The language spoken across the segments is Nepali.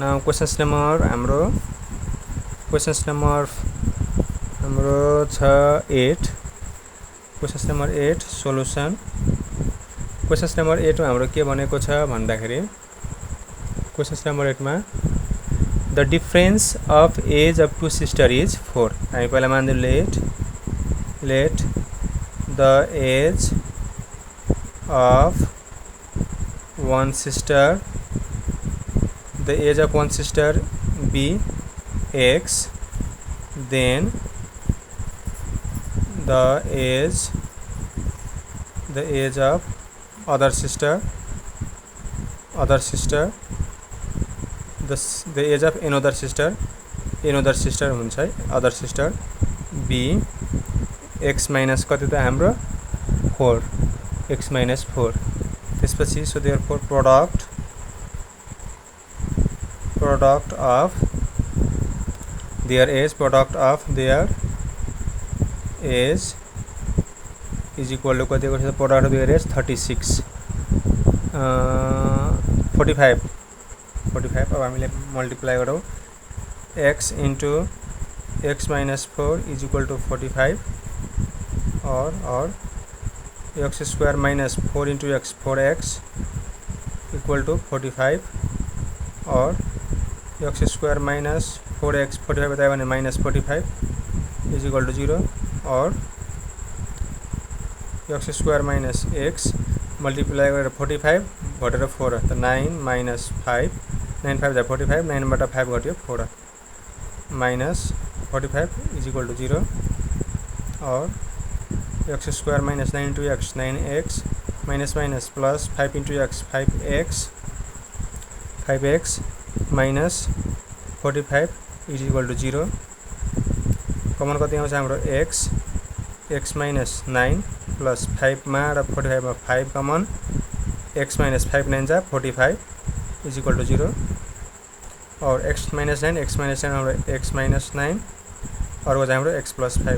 Now questions number हाम्रो 8 questions number 8 solution questions number 8 मा हाम्रो के भनेको छ भन्दाखेरि questions number 8 मा the difference of age of two sister is 4 हामी पहिला मान्दै let the age of one sister be x, then the age of other sister the age of another sister हुन्छ है other sister be x minus कति त हाम्रो 4 x minus 4 त्यसपछि so therefore product of their age is equal to कति गर्छ product of their age 36 45 अब हामीले मल्टिप्लाई गरौँ x into x minus 4 is equal to 45 or x square minus 4 into x 4x equal to 45 or x square minus 4x 45 बतायो भने minus 45 is equal to 0 or x square minus x multiply गरेर 45 घटेर 4 त 9 minus 5 9 5 जा 45 9 बाट 5 घट्यो 4 minus 45 is equal to 0 or x square minus 9 into x 9x minus plus 5 into x 5x minus 45 is equal to 0 common कति आउँछ हाम्रो x minus 9 plus 5 मा र 45 मा 5 कमन x minus 5 9 जा 45 is equal to 0 और x minus 9 हाम्रो x minus 9 और वो हाम्रो x plus 5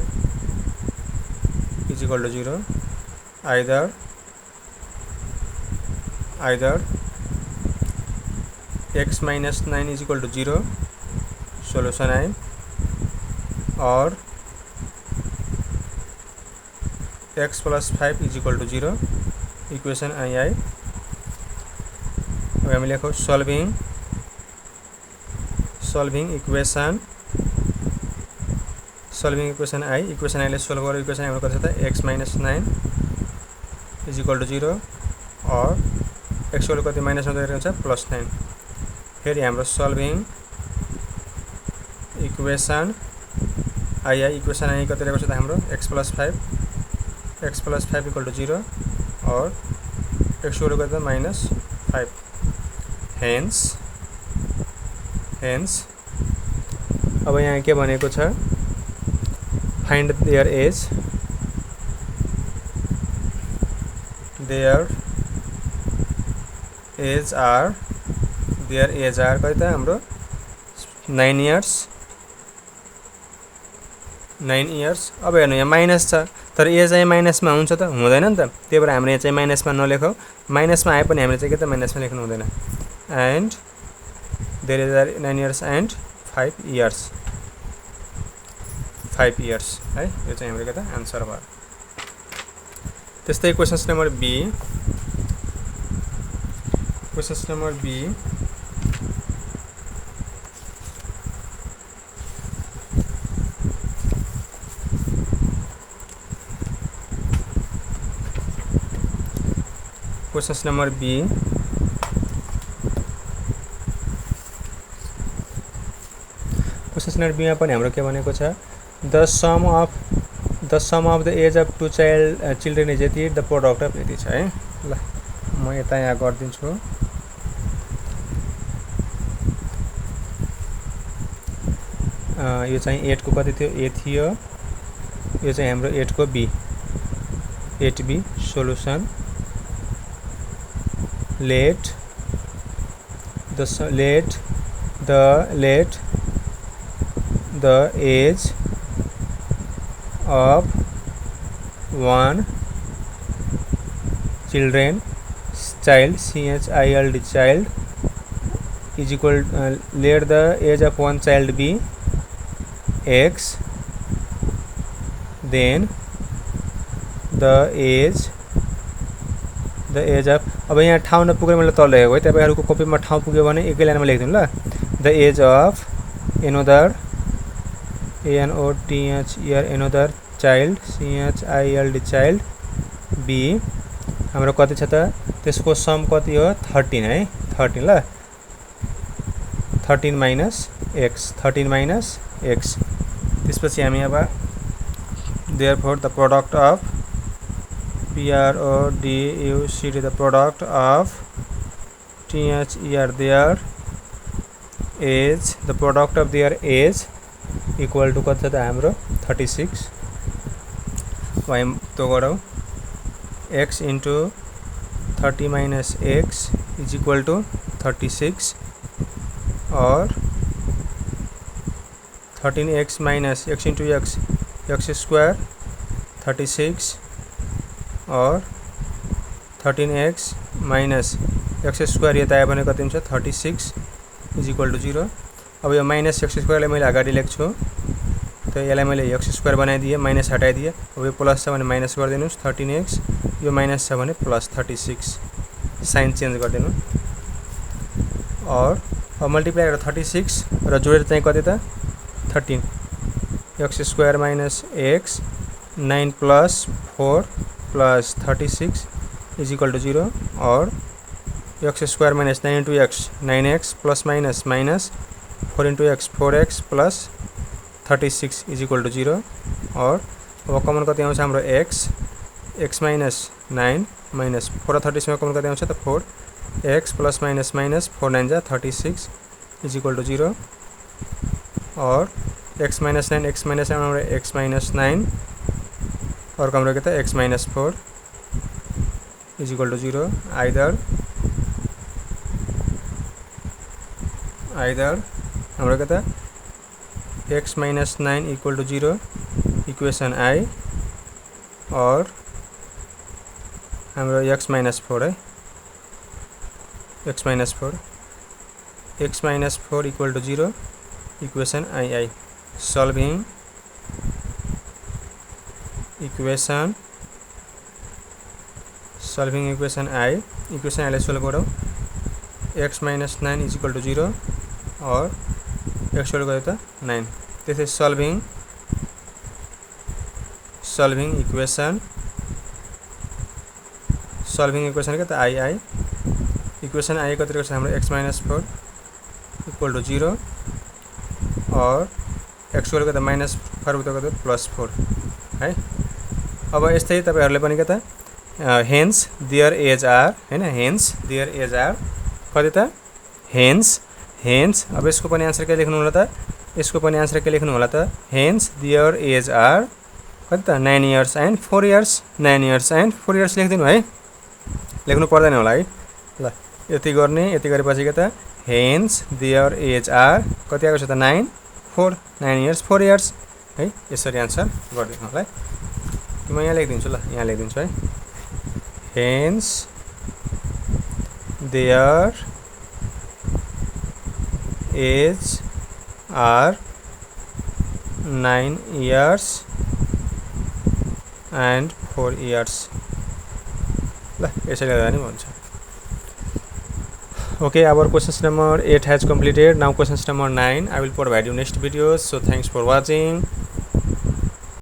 is equal to 0 either x minus 9 is equal to 0 solution I or x plus 5 is equal to 0 equation II अब हामी लेखौँ solving equation I equation I ले solve गरौँ equation हाम्रो कति छ त x minus 9 is equal to 0 और x को कति माइनस हुँदै हुन्छ plus 9 फेरि हाम्रो solving equation I कति रहेको छ त हाम्रो x plus 5 equal to 0 और x को कति त minus 5 hence अब यहाँ के भनेको छ find their age कति त हाम्रो 9 years अब हेर्नु यहाँ माइनस छ तर एज चाहिँ माइनसमा हुन्छ त हुँदैन नि त त्यही भएर हामीले यहाँ चाहिँ माइनसमा नलेखौँ माइनसमा आए पनि हामीले चाहिँ के त माइनसमा लेख्नु हुँदैन and there is 9 years and 5 years है यो चाहिँ हाम्रो के त आन्सर भयो त्यस्तै questions number B questions number B मा पनि हाम्रो के भनेको छ the sum of the age of two children is यति द प्रोडक्ट अफ यति छ है ल म यता यहाँ गरिदिन्छु यो चाहिँ 8 को कति थियो ए थियो यो चाहिँ हाम्रो 8 को B 8b solution let the age of one child child is equal let the age of one child be x, then the age of अब यहाँ ठाउँ नपुगेर मैले तल लेखेको है, तपाईहरुको कपीमा ठाउँ पुग्यो भने एकै लाइनमा लेखिदिनु ल। The age of another another child child B हाम्रो कति छ त, त्यसको सम कति हो 13 है, 13 ल, 13 माइनस x। त्यसपछि हामी अब therefore the product of PRODUCT the product of their age, the product of their age equal to कति छ त हाम्रो 36। हामी तो गरौँ x into 30 minus x is equal to 36 और 13x minus x into x square 36 और 13x minus x square यता आयो भने कति हुन्छ 36 is equal to 0। अब यो माइनस x square लाई मैले अगाडि लेख्छु, त यसलाई मैले x square बनाइदिए, माइनस हटाइदिए। अब यो प्लस छ भने माइनस गरिदिनुस् 13x, यो माइनस छ भने प्लस 36, साइन चेन्ज गरिदिनु। और अब मल्टिप्लाई गरेर 36 र जोडेर चाहिँ कति त 13 x square minus x 9 plus 4 plus 36 is equal to 0 और x square minus 9 into x 9x plus minus 4 into x 4x plus 36 is equal to 0 और अब कमन कति आउँछ हाम्रो x minus 9 minus 4 36 में कमन कति आउँछ त 4x plus minus 4 9 जा 36 is equal to 0 और x minus 9 हाम्रो x minus 9 और कम रहेगा x minus 4 is equal to 0। either हाम्रो कहता x minus 9 equal to 0 equation I और हाम्रो x minus 4 है, x minus 4 equal to 0 equation II। solving equation I, equation I लाई सोल्भ गरौँ। x minus 9 is equal to 0 और x सोल्भ गरे त 9। त्यसै solving equation के त II, इक्वेशन I कति रहेको छ हाम्रो x minus 4 equal to 0 और x सोल्भ गरे त माइनस 4 उता गरे प्लस 4 है। अब यस्तै तपाईहरुले पनि के त hence their age are हैन, hence their age are कति त hence अब यसको पनि आन्सर के लेख्नु होला त, यसको पनि आन्सर के लेख्नु होला त hence their age are कति त 9 years and 4 years 9 years and 4 years लेख्दिनु है, लेख्नु पर्दैन होला है ल। यति गर्ने, यति गरेपछि के त hence their age are कति आएको छ त 9 years 4 years है। यसरी आन्सर गर्दिनु होला है। म यहाँ लेखिदिन्छु ल, यहाँ लेखिदिन्छु है। hence their age are 9 years and 4 years ल, यसरी गर्दा नि हुन्छ। Okay, our questions number 8 has completed. Now questions number 9 I will provide you next videos. So thanks for watching.